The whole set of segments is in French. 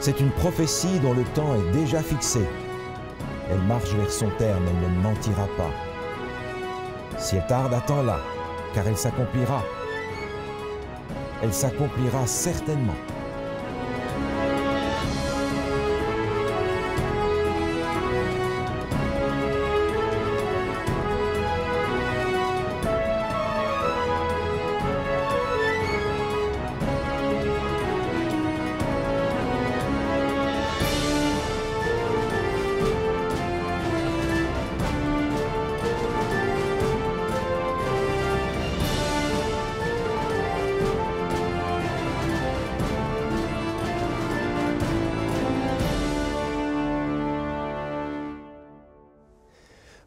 C'est une prophétie dont le temps est déjà fixé. Elle marche vers son terme, elle ne mentira pas. Si elle tarde, attends-la, car elle s'accomplira. Elle s'accomplira certainement.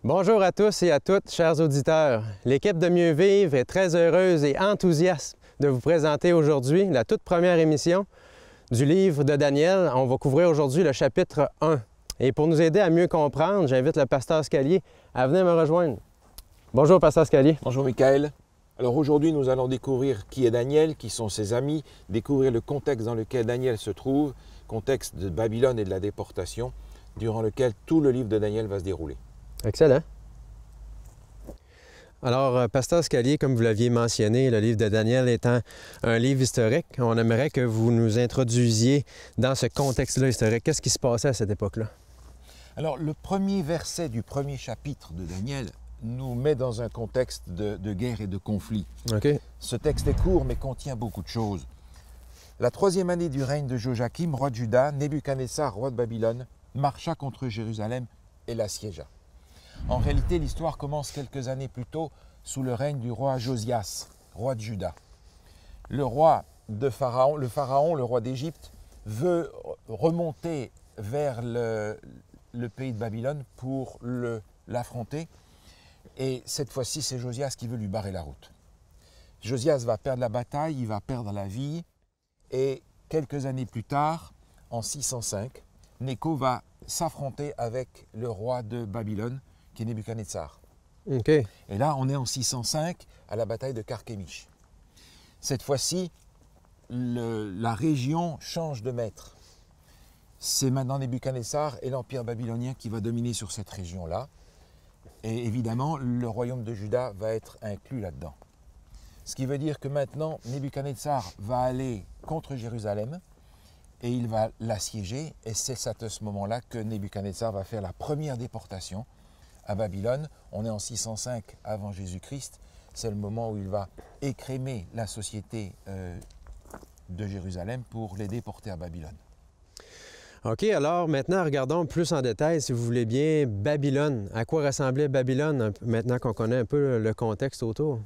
Bonjour à tous et à toutes, chers auditeurs. L'équipe de Mieux Vivre est très heureuse et enthousiaste de vous présenter aujourd'hui la toute première émission du livre de Daniel. On va couvrir aujourd'hui le chapitre 1. Et pour nous aider à mieux comprendre, j'invite le pasteur Scalier à venir me rejoindre. Bonjour, pasteur Scalier. Bonjour, Michael. Alors aujourd'hui, nous allons découvrir qui est Daniel, qui sont ses amis, découvrir le contexte dans lequel Daniel se trouve, contexte de Babylone et de la déportation, durant lequel tout le livre de Daniel va se dérouler. Excellent. Alors, pasteur Scalier, comme vous l'aviez mentionné, le livre de Daniel étant un livre historique, on aimerait que vous nous introduisiez dans ce contexte-là historique. Qu'est-ce qui se passait à cette époque-là? Alors, le premier verset du premier chapitre de Daniel nous met dans un contexte de guerre et de conflit. OK. Ce texte est court, mais contient beaucoup de choses. La troisième année du règne de Joachim, roi de Juda, Nebuchadnezzar, roi de Babylone, marcha contre Jérusalem et l'assiégea. En réalité, l'histoire commence quelques années plus tôt sous le règne du roi Josias, roi de Juda. Le roi de Pharaon, le roi d'Égypte, veut remonter vers le pays de Babylone pour l'affronter. Et cette fois-ci, c'est Josias qui veut lui barrer la route. Josias va perdre la bataille, il va perdre la vie. Et quelques années plus tard, en 605, Nécho va s'affronter avec le roi de Babylone, qui est Nebuchadnezzar. OK. Et là, on est en 605 à la bataille de Carchemish. Cette fois-ci, la région change de maître. C'est maintenant Nebuchadnezzar et l'empire babylonien qui va dominer sur cette région-là. Et évidemment, le royaume de Juda va être inclus là-dedans. Ce qui veut dire que maintenant, Nebuchadnezzar va aller contre Jérusalem et il va l'assiéger. Et c'est à ce moment-là que Nebuchadnezzar va faire la première déportation à Babylone. On est en 605 avant Jésus-Christ. C'est le moment où il va écrémer la société de Jérusalem pour les déporter à Babylone. OK, alors maintenant, regardons plus en détail, si vous voulez bien, Babylone. À quoi ressemblait Babylone, maintenant qu'on connaît un peu le contexte autour?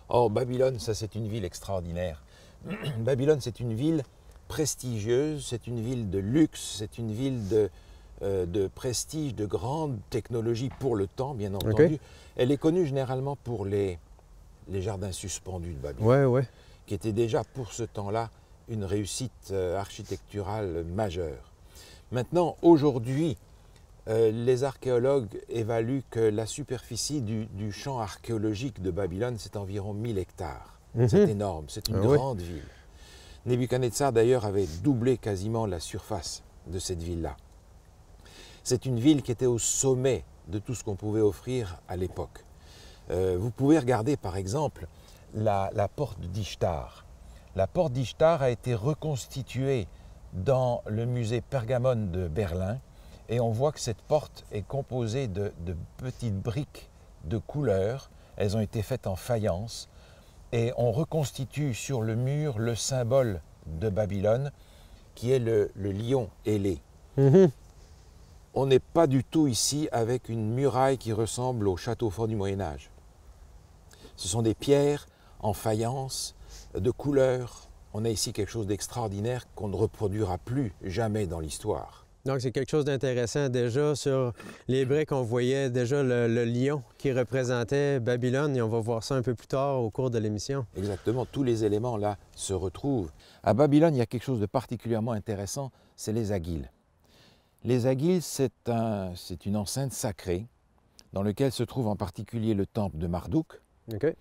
Oh, Babylone, ça c'est une ville extraordinaire. Babylone, c'est une ville prestigieuse, c'est une ville de luxe, c'est une ville de prestige, de grande technologie pour le temps, bien entendu. Okay. Elle est connue généralement pour les jardins suspendus de Babylone, Ouais. qui étaient déjà pour ce temps-là une réussite architecturale majeure. Maintenant, aujourd'hui, les archéologues évaluent que la superficie du champ archéologique de Babylone, c'est environ 1000 hectares. C'est énorme, c'est une grande ville. Nebuchadnezzar, d'ailleurs, avait doublé quasiment la surface de cette ville-là. C'est une ville qui était au sommet de tout ce qu'on pouvait offrir à l'époque. Vous pouvez regarder, par exemple, la porte d'Ishtar. La porte d'Ishtar a été reconstituée dans le musée Pergamon de Berlin et on voit que cette porte est composée de petites briques de couleur. Elles ont été faites en faïence et on reconstitue sur le mur le symbole de Babylone qui est le lion ailé. On n'est pas du tout ici avec une muraille qui ressemble au château fort du Moyen-Âge. Ce sont des pierres en faïence, de couleur. On a ici quelque chose d'extraordinaire qu'on ne reproduira plus jamais dans l'histoire. Donc, c'est quelque chose d'intéressant déjà sur les briques. On voyait déjà le lion qui représentait Babylone et on va voir ça un peu plus tard au cours de l'émission. Exactement, tous les éléments là se retrouvent. À Babylone, il y a quelque chose de particulièrement intéressant, c'est les aguiles. Les aguiles, c'est une enceinte sacrée dans laquelle se trouve en particulier le temple de Marduk. Okay.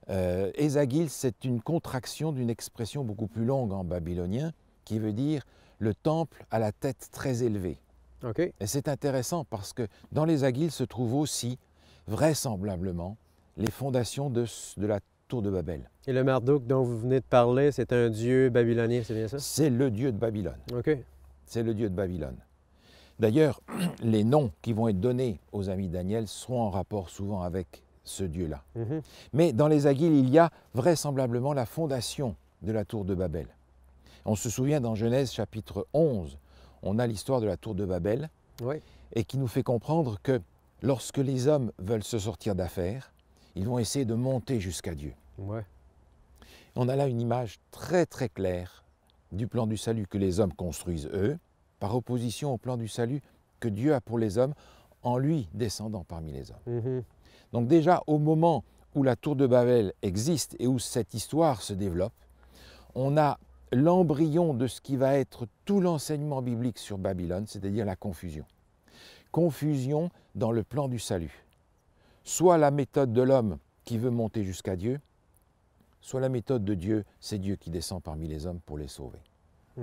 Esagil, c'est une contraction d'une expression beaucoup plus longue en babylonien qui veut dire le temple à la tête très élevée. OK. Et c'est intéressant parce que dans les Aguiles se trouvent aussi, vraisemblablement, les fondations de la tour de Babel. Et le Marduk dont vous venez de parler, c'est un dieu babylonien, c'est bien ça? C'est le dieu de Babylone. OK. C'est le dieu de Babylone. D'ailleurs, les noms qui vont être donnés aux amis de Daniel seront en rapport souvent avec ce dieu-là. Mhm. Mais dans les Aguiles, il y a vraisemblablement la fondation de la tour de Babel. On se souvient dans Genèse chapitre 11, on a l'histoire de la tour de Babel, Oui. et qui nous fait comprendre que lorsque les hommes veulent se sortir d'affaires, ils vont essayer de monter jusqu'à Dieu. Ouais. On a là une image très très claire du plan du salut que les hommes construisent eux, par opposition au plan du salut que Dieu a pour les hommes en lui descendant parmi les hommes. Mhm. Donc déjà au moment où la tour de Babel existe et où cette histoire se développe, on a l'embryon de ce qui va être tout l'enseignement biblique sur Babylone, c'est-à-dire la confusion. Confusion dans le plan du salut. Soit la méthode de l'homme qui veut monter jusqu'à Dieu, soit la méthode de Dieu, c'est Dieu qui descend parmi les hommes pour les sauver.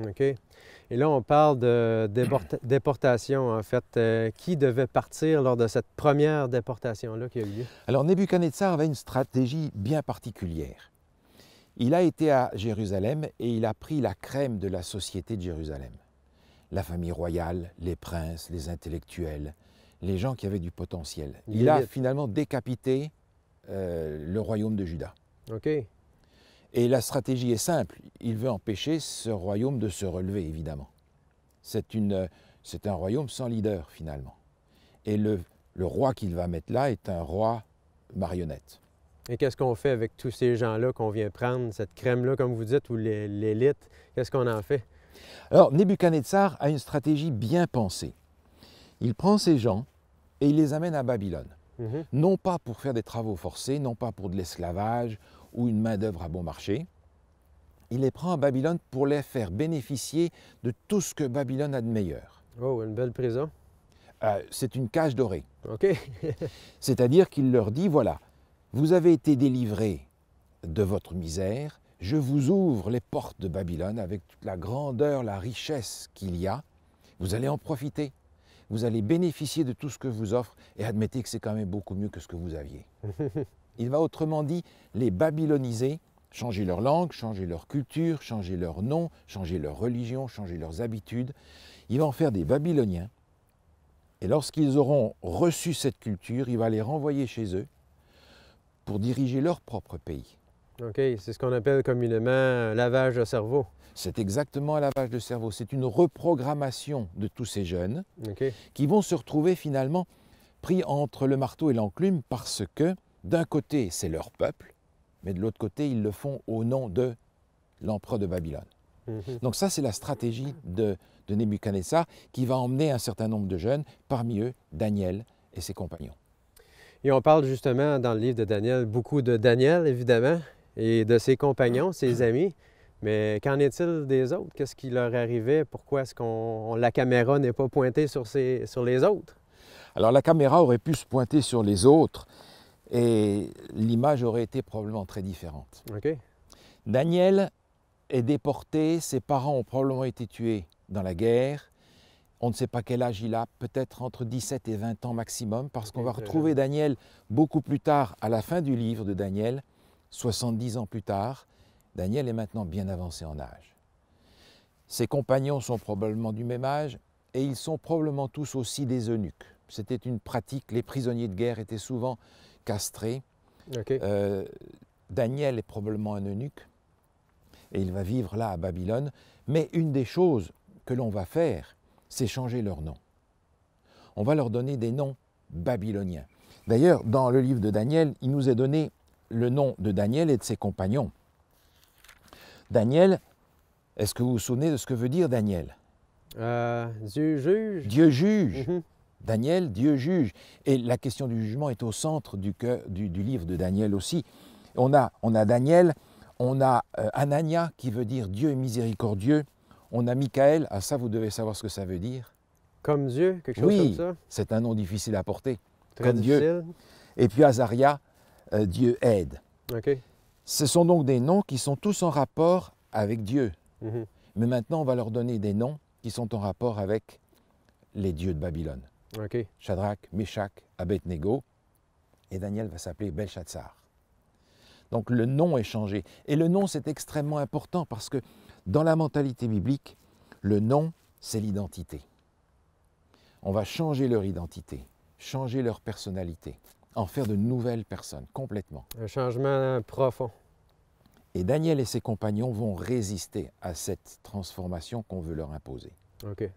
OK. Et là, on parle de déportation, en fait. Qui devait partir lors de cette première déportation-là qui a eu lieu? Alors Nebuchadnezzar avait une stratégie bien particulière. Il a été à Jérusalem et il a pris la crème de la société de Jérusalem. La famille royale, les princes, les intellectuels, les gens qui avaient du potentiel. Il a finalement décapité le royaume de Juda. OK. Et la stratégie est simple, il veut empêcher ce royaume de se relever, évidemment. C'est un royaume sans leader, finalement. Et le roi qu'il va mettre là est un roi marionnette. Et qu'est-ce qu'on fait avec tous ces gens-là qu'on vient prendre, cette crème-là, comme vous dites, ou l'élite? Qu'est-ce qu'on en fait? Alors, Nebuchadnezzar a une stratégie bien pensée. Il prend ces gens et il les amène à Babylone. Mhm. Non pas pour faire des travaux forcés, non pas pour de l'esclavage ou une main-d'œuvre à bon marché. Il les prend à Babylone pour les faire bénéficier de tout ce que Babylone a de meilleur. Oh, une belle prison. C'est une cage dorée. OK. C'est-à-dire qu'il leur dit, voilà, vous avez été délivrés de votre misère, je vous ouvre les portes de Babylone avec toute la grandeur, la richesse qu'il y a. Vous allez en profiter. Vous allez bénéficier de tout ce que vous offre et admettez que c'est quand même beaucoup mieux que ce que vous aviez. Il va autrement dit les babyloniser, changer leur langue, changer leur culture, changer leur nom, changer leur religion, changer leurs habitudes. Il va en faire des Babyloniens. Et lorsqu'ils auront reçu cette culture, il va les renvoyer chez eux pour diriger leur propre pays. OK, c'est ce qu'on appelle communément un lavage de cerveau. C'est exactement un lavage de cerveau. C'est une reprogrammation de tous ces jeunes OK. qui vont se retrouver finalement pris entre le marteau et l'enclume parce que d'un côté, c'est leur peuple, mais de l'autre côté, ils le font au nom de l'empereur de Babylone. Mhm. Donc ça, c'est la stratégie de Nebuchadnezzar qui va emmener un certain nombre de jeunes, parmi eux Daniel et ses compagnons. Et on parle justement dans le livre de Daniel beaucoup de Daniel, évidemment, et de ses compagnons, ses amis. Mais qu'en est-il des autres? Qu'est-ce qui leur arrivait? Pourquoi est-ce que la caméra n'est pas pointée sur les autres? Alors la caméra aurait pu se pointer sur les autres et l'image aurait été probablement très différente. OK. Daniel est déporté, ses parents ont probablement été tués dans la guerre. On ne sait pas quel âge il a, peut-être entre 17 et 20 ans maximum, parce qu'on va retrouver Daniel beaucoup plus tard, à la fin du livre de Daniel, 70 ans plus tard. Daniel est maintenant bien avancé en âge. Ses compagnons sont probablement du même âge et ils sont probablement tous aussi des eunuques. C'était une pratique, les prisonniers de guerre étaient souvent castrés. OK. Daniel est probablement un eunuque et il va vivre là à Babylone. Mais une des choses que l'on va faire, c'est changer leur nom. On va leur donner des noms babyloniens. D'ailleurs, dans le livre de Daniel, il nous est donné le nom de Daniel et de ses compagnons. Daniel, est-ce que vous vous souvenez de ce que veut dire Daniel? Dieu juge. Dieu juge. Mhm. Daniel, Dieu juge. Et la question du jugement est au centre du livre de Daniel aussi. On a Daniel, on a Anania qui veut dire Dieu est miséricordieux. On a Michaël, ça vous devez savoir ce que ça veut dire. Comme Dieu, quelque chose comme ça? Oui, c'est un nom difficile à porter. Très comme difficile. Dieu. Et puis Azaria, Dieu aide. OK. Ce sont donc des noms qui sont tous en rapport avec Dieu. Mhm. Mais maintenant, on va leur donner des noms qui sont en rapport avec les dieux de Babylone. OK. Shadrach, Meshach, Abednego, et Daniel va s'appeler Belshazzar. Donc le nom est changé. Et le nom, c'est extrêmement important parce que dans la mentalité biblique, le nom, c'est l'identité. On va changer leur identité, changer leur personnalité, en faire de nouvelles personnes, complètement. Un changement profond. Et Daniel et ses compagnons vont résister à cette transformation qu'on veut leur imposer. OK.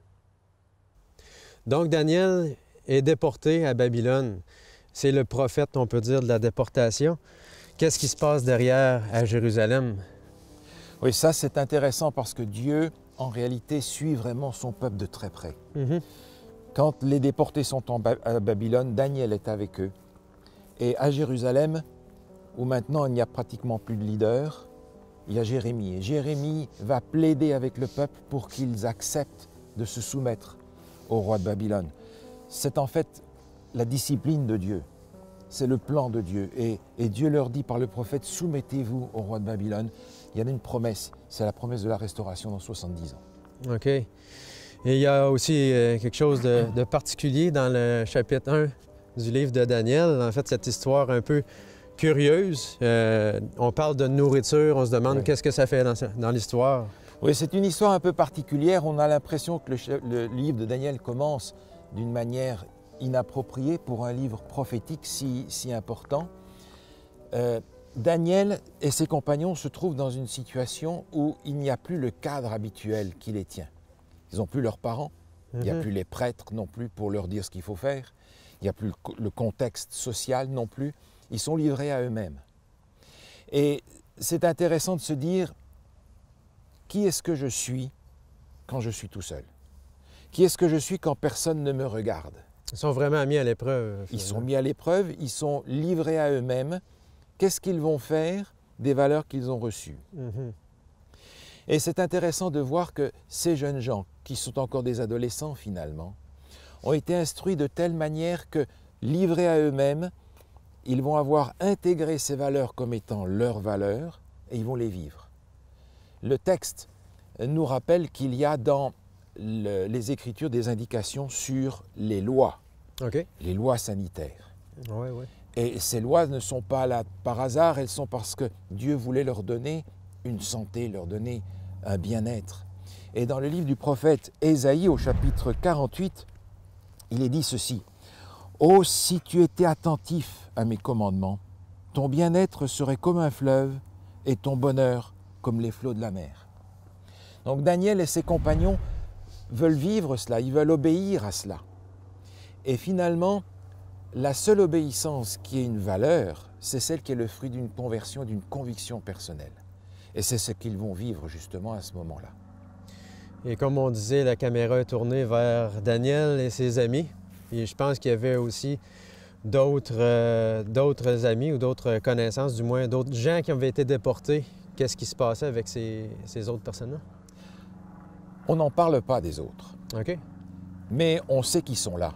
Donc, Daniel est déporté à Babylone. C'est le prophète, on peut dire, de la déportation. Qu'est-ce qui se passe derrière à Jérusalem? Oui, ça c'est intéressant parce que Dieu, en réalité, suit vraiment son peuple de très près. Quand les déportés sont à Babylone, Daniel est avec eux. Et à Jérusalem, où maintenant il n'y a pratiquement plus de leader, il y a Jérémie. Et Jérémie va plaider avec le peuple pour qu'ils acceptent de se soumettre au roi de Babylone. C'est en fait la discipline de Dieu. C'est le plan de Dieu. Et Dieu leur dit par le prophète, soumettez-vous au roi de Babylone. Il y a une promesse, c'est la promesse de la restauration dans 70 ans. OK. Et il y a aussi quelque chose de particulier dans le chapitre 1 du livre de Daniel. En fait, cette histoire un peu curieuse. On parle de nourriture, on se demande qu'est-ce que ça fait dans l'histoire. Oui, c'est une histoire un peu particulière. On a l'impression que le livre de Daniel commence d'une manière inappropriée pour un livre prophétique si important. Daniel et ses compagnons se trouvent dans une situation où il n'y a plus le cadre habituel qui les tient. Ils n'ont plus leurs parents, il n'y a plus les prêtres non plus pour leur dire ce qu'il faut faire, il n'y a plus le contexte social non plus, ils sont livrés à eux-mêmes. Et c'est intéressant de se dire, qui est-ce que je suis quand je suis tout seul? Qui est-ce que je suis quand personne ne me regarde? Ils sont vraiment mis à l'épreuve. Ils sont mis à l'épreuve, ils sont livrés à eux-mêmes. Qu'est-ce qu'ils vont faire des valeurs qu'ils ont reçues? Et c'est intéressant de voir que ces jeunes gens, qui sont encore des adolescents finalement, ont été instruits de telle manière que, livrés à eux-mêmes, ils vont avoir intégré ces valeurs comme étant leurs valeurs et ils vont les vivre. Le texte nous rappelle qu'il y a dans les Écritures des indications sur les lois, les lois sanitaires. Et ces lois ne sont pas là par hasard, elles sont parce que Dieu voulait leur donner une santé, leur donner un bien-être. Et dans le livre du prophète Ésaïe, au chapitre 48, il est dit ceci. « Oh, si tu étais attentif à mes commandements, ton bien-être serait comme un fleuve et ton bonheur comme les flots de la mer. » Donc Daniel et ses compagnons veulent vivre cela, ils veulent obéir à cela. Et finalement, la seule obéissance qui ait une valeur, c'est celle qui est le fruit d'une conversion, d'une conviction personnelle. Et c'est ce qu'ils vont vivre justement à ce moment-là. Et comme on disait, la caméra est tournée vers Daniel et ses amis. Et je pense qu'il y avait aussi d'autres amis ou d'autres connaissances, du moins d'autres gens qui avaient été déportés. Qu'est-ce qui se passait avec ces autres personnes-là? On n'en parle pas des autres. Mais on sait qu'ils sont là.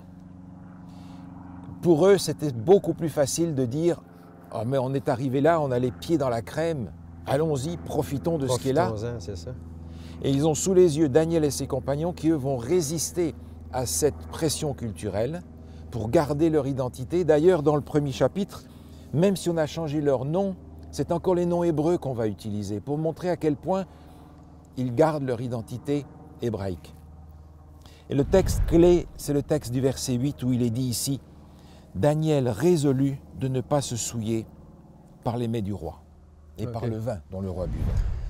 Pour eux, c'était beaucoup plus facile de dire « Ah, mais on est arrivé là, on a les pieds dans la crème, allons-y, profitons de ce qui est là. » c'est ça. Et ils ont sous les yeux Daniel et ses compagnons qui, eux, vont résister à cette pression culturelle pour garder leur identité. D'ailleurs, dans le premier chapitre, même si on a changé leur nom, c'est encore les noms hébreux qu'on va utiliser pour montrer à quel point ils gardent leur identité hébraïque. Et le texte clé, c'est le texte du verset 8 où il est dit ici « Daniel résolut de ne pas se souiller par les mets du roi et par le vin dont le roi buvait. »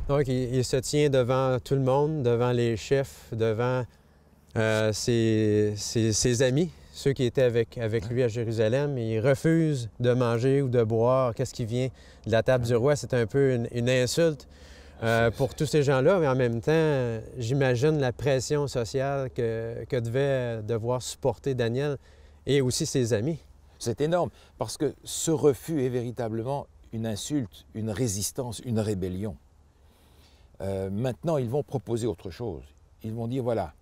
Donc, il se tient devant tout le monde, devant les chefs, devant ses amis, ceux qui étaient avec lui à Jérusalem. Et il refuse de manger ou de boire. Qu'est-ce qui vient de la table du roi? C'est un peu une insulte pour tous ces gens-là. Mais en même temps, j'imagine la pression sociale que devait devoir supporter Daniel et aussi ses amis. C'est énorme, parce que ce refus est véritablement une insulte, une résistance, une rébellion. Maintenant, ils vont proposer autre chose. Ils vont dire, voilà,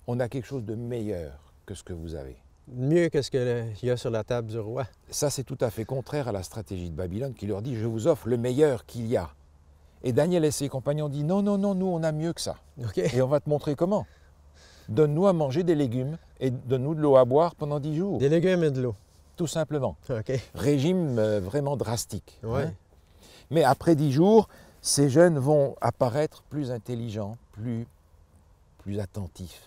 on a quelque chose de meilleur que ce que vous avez. Mieux que ce qu'il y a sur la table du roi. Ça, c'est tout à fait contraire à la stratégie de Babylone qui leur dit, je vous offre le meilleur qu'il y a. Et Daniel et ses compagnons disent, non, non, non, nous, on a mieux que ça. Et on va te montrer comment. donne-nous à manger des légumes et donne-nous de l'eau à boire pendant 10 jours. Des légumes et de l'eau. Tout simplement. OK. Régime vraiment drastique. Ouais. Hein. Mais après 10 jours, ces jeunes vont apparaître plus intelligents, plus attentifs,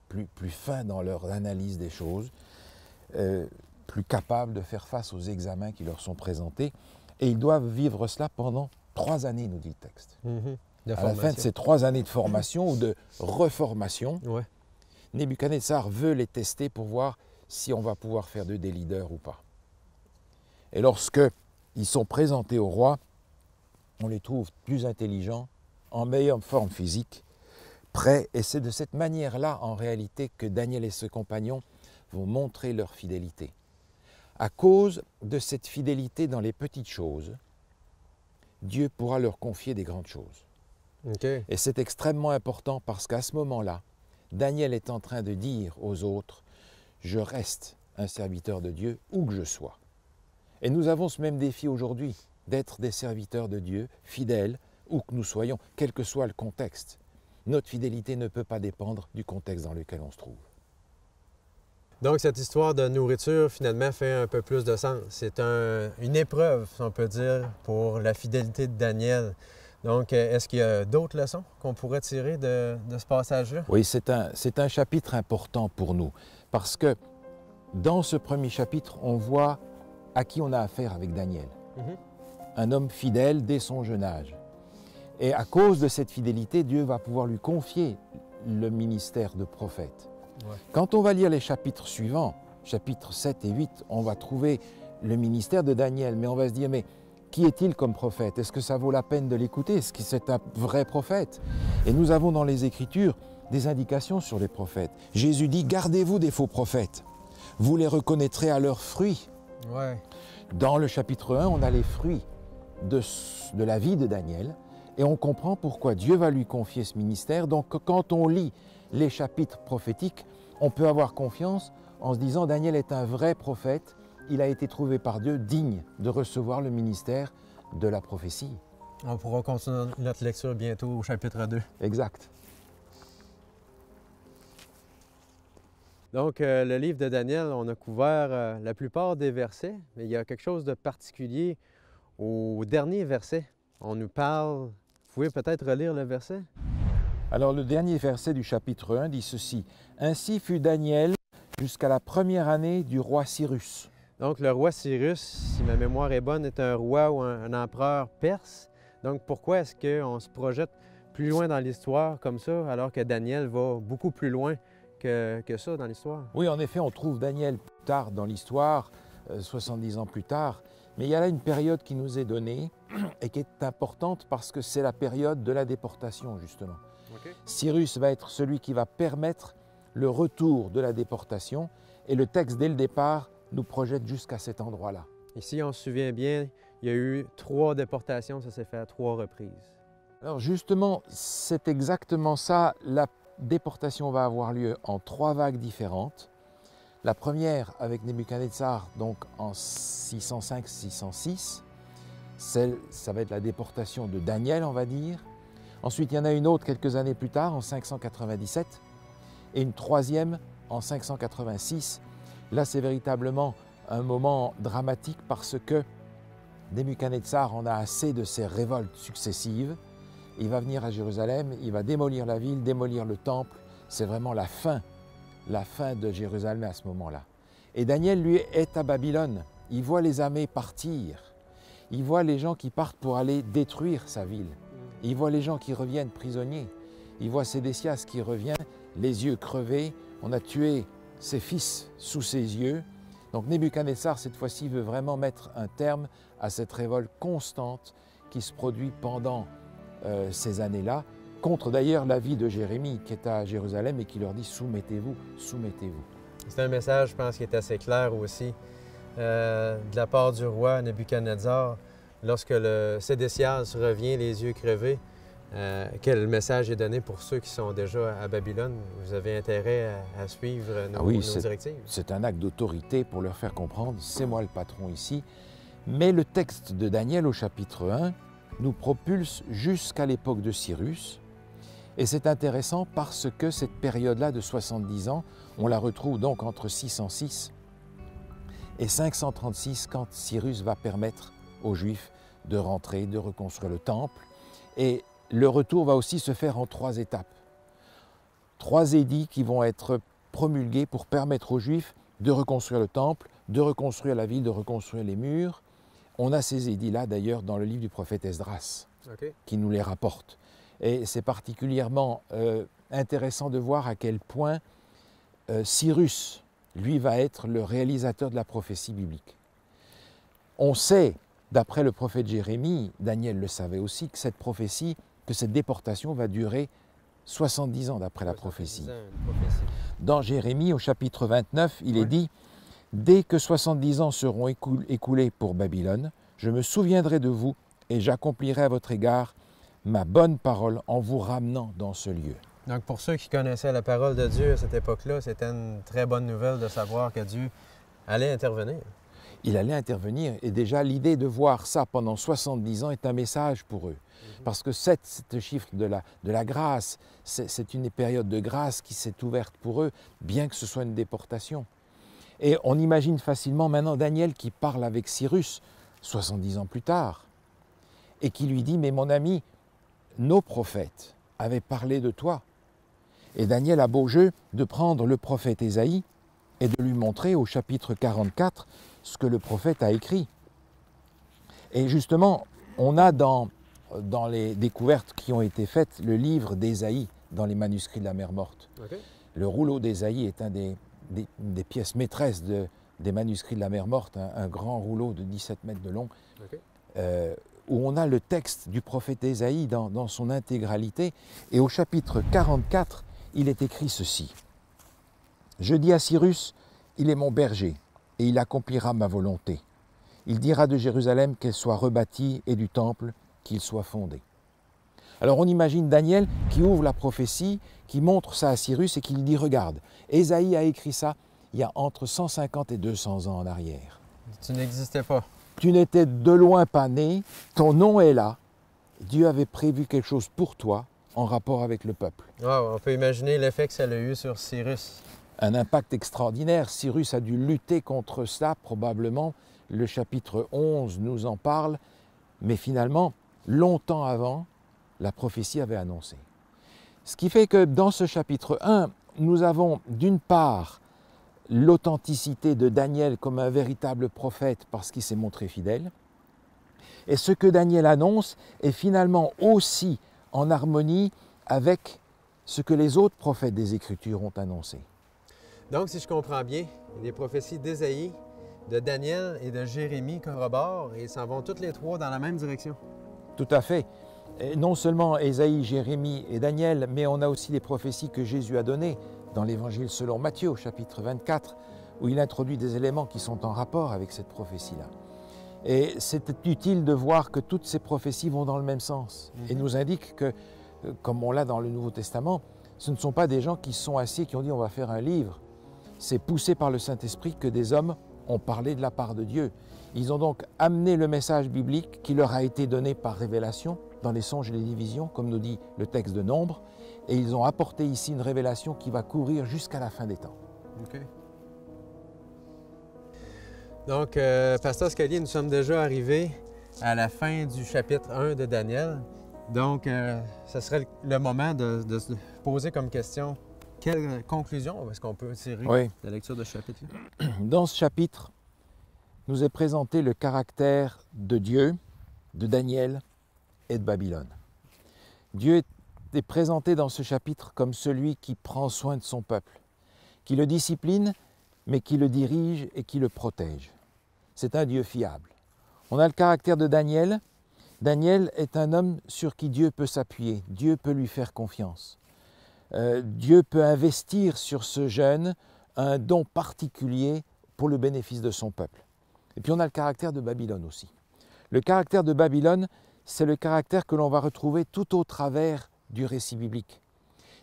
plus fins dans leur analyse des choses, plus capables de faire face aux examens qui leur sont présentés. Et ils doivent vivre cela pendant 3 années, nous dit le texte. À la fin de ces 3 années de formation ou de reformation, ouais. Nebuchadnezzar veut les tester pour voir si on va pouvoir faire d'eux des leaders ou pas. Et lorsque ils sont présentés au roi, on les trouve plus intelligents, en meilleure forme physique, prêts. Et c'est de cette manière-là, en réalité, que Daniel et ses compagnons vont montrer leur fidélité. À cause de cette fidélité dans les petites choses, Dieu pourra leur confier des grandes choses. Okay. Et c'est extrêmement important parce qu'à ce moment-là, Daniel est en train de dire aux autres, je reste un serviteur de Dieu où que je sois. Et nous avons ce même défi aujourd'hui, d'être des serviteurs de Dieu, fidèles, où que nous soyons, quel que soit le contexte. Notre fidélité ne peut pas dépendre du contexte dans lequel on se trouve. Donc, cette histoire de nourriture, finalement, fait un peu plus de sens. C'est une épreuve, si on peut dire, pour la fidélité de Daniel. Donc, est-ce qu'il y a d'autres leçons qu'on pourrait tirer de ce passage-là? Oui, c'est un chapitre important pour nous, parce que dans ce premier chapitre, on voit à qui on a affaire avec Daniel. Un homme fidèle dès son jeune âge. Et à cause de cette fidélité, Dieu va pouvoir lui confier le ministère de prophète. Ouais. Quand on va lire les chapitres suivants, chapitres 7 et 8, on va trouver le ministère de Daniel, mais on va se dire, mais qui est-il comme prophète? Est-ce que ça vaut la peine de l'écouter? Est-ce que c'est un vrai prophète? Et nous avons dans les Écritures des indications sur les prophètes. Jésus dit, gardez-vous des faux prophètes. Vous les reconnaîtrez à leurs fruits. Ouais. Dans le chapitre 1, on a les fruits de la vie de Daniel et on comprend pourquoi Dieu va lui confier ce ministère. Donc quand on lit les chapitres prophétiques, on peut avoir confiance en se disant Daniel est un vrai prophète, il a été trouvé par Dieu digne de recevoir le ministère de la prophétie. On pourra continuer notre lecture bientôt au chapitre 2. Exact. Donc, le livre de Daniel, on a couvert la plupart des versets, mais il y a quelque chose de particulier au dernier verset. On nous parle, vous pouvez peut-être relire le verset? Alors le dernier verset du chapitre 1 dit ceci. « Ainsi fut Daniel jusqu'à la première année du roi Cyrus. » Donc le roi Cyrus, si ma mémoire est bonne, est un roi ou un empereur perse. Donc pourquoi est-ce qu'on se projette plus loin dans l'histoire comme ça, alors que Daniel va beaucoup plus loin que ça dans l'histoire? Oui, en effet, on trouve Daniel plus tard dans l'histoire, 70 ans plus tard, mais il y a là une période qui nous est donnée et qui est importante parce que c'est la période de la déportation, justement. Okay. Cyrus va être celui qui va permettre le retour de la déportation et le texte, dès le départ, nous projette jusqu'à cet endroit-là. Ici, on se souvient bien, il y a eu 3 déportations, ça s'est fait à 3 reprises. Alors justement, c'est exactement ça. La déportation va avoir lieu en 3 vagues différentes. La première avec Nebuchadnezzar, donc en 605-606. Ça va être la déportation de Daniel, on va dire. Ensuite, il y en a une autre quelques années plus tard, en 597. Et une troisième en 586. Là, c'est véritablement un moment dramatique parce que Nebuchadnezzar en a assez de ces révoltes successives. Il va venir à Jérusalem, il va démolir la ville, démolir le temple. C'est vraiment la fin de Jérusalem à ce moment-là. Et Daniel, lui, est à Babylone. Il voit les armées partir. Il voit les gens qui partent pour aller détruire sa ville. Il voit les gens qui reviennent prisonniers. Il voit Sédécias qui revient, les yeux crevés. On a tué ses fils sous ses yeux. Donc Nebuchadnezzar, cette fois-ci, veut vraiment mettre un terme à cette révolte constante qui se produit pendant ces années-là, contre d'ailleurs l'avis de Jérémie qui est à Jérusalem et qui leur dit « Soumettez-vous, soumettez-vous ». C'est un message, je pense, qui est assez clair aussi de la part du roi Nebuchadnezzar. Lorsque le Sédécias revient, les yeux crevés, quel message est donné pour ceux qui sont déjà à Babylone? Vous avez intérêt à suivre nos directives? C'est un acte d'autorité pour leur faire comprendre « c'est moi le patron ici ». Mais le texte de Daniel au chapitre 1 nous propulse jusqu'à l'époque de Cyrus. Et c'est intéressant parce que cette période-là de 70 ans, on la retrouve donc entre 606 et 536 quand Cyrus va permettre aux Juifs de rentrer, de reconstruire le temple. Et le retour va aussi se faire en 3 étapes. 3 édits qui vont être promulgués pour permettre aux Juifs de reconstruire le temple, de reconstruire la ville, de reconstruire les murs. On a ces édits-là d'ailleurs dans le livre du prophète Esdras, qui nous les rapporte. Et c'est particulièrement intéressant de voir à quel point Cyrus, lui, va être le réalisateur de la prophétie biblique. On sait, d'après le prophète Jérémie, Daniel le savait aussi, que cette prophétie, que cette déportation va durer 70 ans d'après la prophétie. Dans Jérémie, au chapitre 29, il est dit « Dès que 70 ans seront écoulés pour Babylone, je me souviendrai de vous et j'accomplirai à votre égard ma bonne parole en vous ramenant dans ce lieu. » Donc pour ceux qui connaissaient la parole de Dieu à cette époque-là, c'était une très bonne nouvelle de savoir que Dieu allait intervenir. Il allait intervenir et déjà l'idée de voir ça pendant 70 ans est un message pour eux. Parce que ce chiffre de la grâce, c'est une période de grâce qui s'est ouverte pour eux, bien que ce soit une déportation. Et on imagine facilement maintenant Daniel qui parle avec Cyrus 70 ans plus tard et qui lui dit « Mais mon ami, nos prophètes avaient parlé de toi. » Et Daniel a beau jeu de prendre le prophète Ésaïe et de lui montrer au chapitre 44 ce que le prophète a écrit. Et justement, on a dans les découvertes qui ont été faites le livre d'Ésaïe dans les manuscrits de la mer Morte. Le rouleau d'Ésaïe est un des pièces maîtresses des manuscrits de la mer Morte, un grand rouleau de 17 mètres de long, où on a le texte du prophète Ésaïe dans son intégralité. Et au chapitre 44, il est écrit ceci. « Je dis à Cyrus, il est mon berger, et il accomplira ma volonté. Il dira de Jérusalem qu'elle soit rebâtie et du temple qu'il soit fondé. » Alors on imagine Daniel qui ouvre la prophétie, qui montre ça à Cyrus et qui lui dit « Regarde, Ésaïe a écrit ça il y a entre 150 et 200 ans en arrière. Tu n'existais pas. Tu n'étais de loin pas né, ton nom est là. Dieu avait prévu quelque chose pour toi en rapport avec le peuple. » Oh, on peut imaginer l'effet que ça a eu sur Cyrus. Un impact extraordinaire. Cyrus a dû lutter contre cela, probablement. Le chapitre 11 nous en parle. Mais finalement, longtemps avant, la prophétie avait annoncé. Ce qui fait que dans ce chapitre 1, nous avons d'une part l'authenticité de Daniel comme un véritable prophète parce qu'il s'est montré fidèle. Et ce que Daniel annonce est finalement aussi en harmonie avec ce que les autres prophètes des Écritures ont annoncé. Donc, si je comprends bien, les prophéties d'Ésaïe, de Daniel et de Jérémie corroborent et s'en vont toutes les trois dans la même direction. Tout à fait. Et non seulement Ésaïe, Jérémie et Daniel, mais on a aussi les prophéties que Jésus a données dans l'Évangile selon Matthieu, au chapitre 24, où il introduit des éléments qui sont en rapport avec cette prophétie-là. Et c'est utile de voir que toutes ces prophéties vont dans le même sens et nous indiquent que, comme on l'a dans le Nouveau Testament, ce ne sont pas des gens qui se sont assis et qui ont dit « on va faire un livre ». C'est poussé par le Saint-Esprit que des hommes ont parlé de la part de Dieu. Ils ont donc amené le message biblique qui leur a été donné par révélation dans les songes et les visions, comme nous dit le texte de Nombre, et ils ont apporté ici une révélation qui va courir jusqu'à la fin des temps. OK. Donc, Pasteur Scalier, nous sommes déjà arrivés à la fin du chapitre 1 de Daniel. Donc, ce serait le moment de se poser comme question, quelle conclusion est-ce qu'on peut tirer de la lecture de ce chapitre-là? Dans ce chapitre, nous est présenté le caractère de Dieu, de Daniel et de Babylone. Dieu est présenté dans ce chapitre comme celui qui prend soin de son peuple, qui le discipline, mais qui le dirige et qui le protège. C'est un Dieu fiable. On a le caractère de Daniel. Daniel est un homme sur qui Dieu peut s'appuyer, Dieu peut lui faire confiance. Dieu peut investir sur ce jeune un don particulier pour le bénéfice de son peuple. Et puis on a le caractère de Babylone aussi. Le caractère de Babylone, c'est le caractère que l'on va retrouver tout au travers du récit biblique.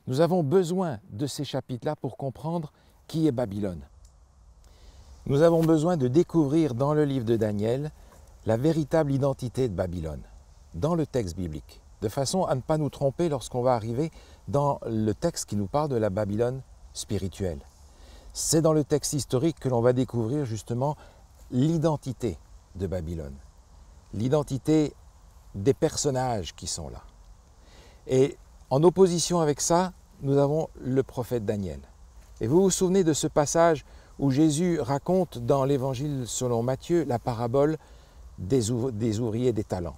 Nous avons besoin de ces chapitres-là pour comprendre qui est Babylone. Nous avons besoin de découvrir dans le livre de Daniel la véritable identité de Babylone, dans le texte biblique. de façon à ne pas nous tromper lorsqu'on va arriver dans le texte qui nous parle de la Babylone spirituelle. C'est dans le texte historique que l'on va découvrir justement l'identité de Babylone, l'identité des personnages qui sont là. Et en opposition avec ça, nous avons le prophète Daniel. Et vous vous souvenez de ce passage où Jésus raconte dans l'Évangile selon Matthieu la parabole des ouvriers des talents.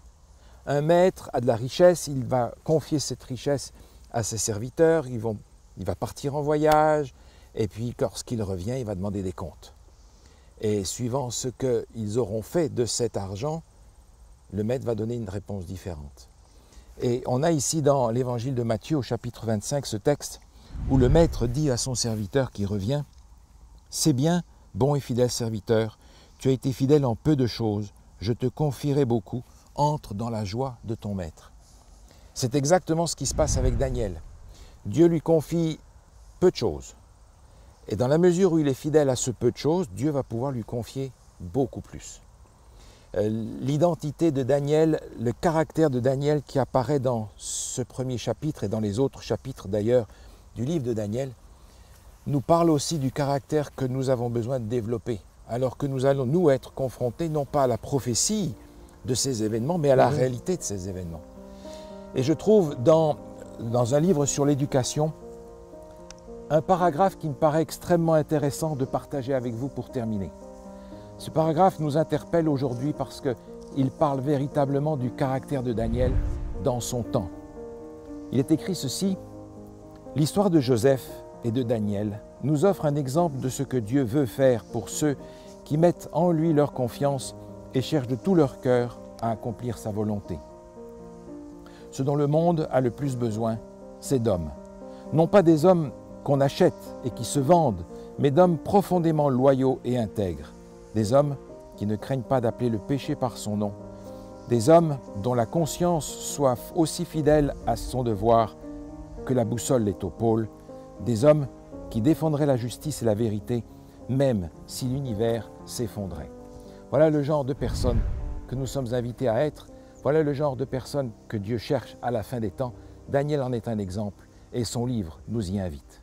Un maître a de la richesse, il va confier cette richesse à ses serviteurs, il va partir en voyage, et puis lorsqu'il revient, il va demander des comptes. Et suivant ce qu'ils auront fait de cet argent, le maître va donner une réponse différente. Et on a ici dans l'Évangile de Matthieu au chapitre 25 ce texte où le maître dit à son serviteur qui revient « C'est bien, bon et fidèle serviteur, tu as été fidèle en peu de choses, je te confierai beaucoup, entre dans la joie de ton maître. » C'est exactement ce qui se passe avec Daniel. Dieu lui confie peu de choses. Et dans la mesure où il est fidèle à ce peu de choses, Dieu va pouvoir lui confier beaucoup plus. L'identité de Daniel, le caractère de Daniel qui apparaît dans ce premier chapitre et dans les autres chapitres d'ailleurs du livre de Daniel, nous parle aussi du caractère que nous avons besoin de développer, alors que nous allons nous être confrontés non pas à la prophétie de ces événements, mais à la réalité de ces événements. Et je trouve dans un livre sur l'éducation, un paragraphe qui me paraît extrêmement intéressant de partager avec vous pour terminer. Ce paragraphe nous interpelle aujourd'hui parce qu'il parle véritablement du caractère de Daniel dans son temps. Il est écrit ceci: « L'histoire de Joseph et de Daniel nous offre un exemple de ce que Dieu veut faire pour ceux qui mettent en lui leur confiance et cherchent de tout leur cœur à accomplir sa volonté. Ce dont le monde a le plus besoin, c'est d'hommes. Non pas des hommes qu'on achète et qui se vendent, mais d'hommes profondément loyaux et intègres. Des hommes qui ne craignent pas d'appeler le péché par son nom. Des hommes dont la conscience soit aussi fidèle à son devoir que la boussole l'est au pôle. Des hommes qui défendraient la justice et la vérité, même si l'univers s'effondrait. » Voilà le genre de personnes que nous sommes invités à être. Voilà le genre de personnes que Dieu cherche à la fin des temps. Daniel en est un exemple et son livre nous y invite.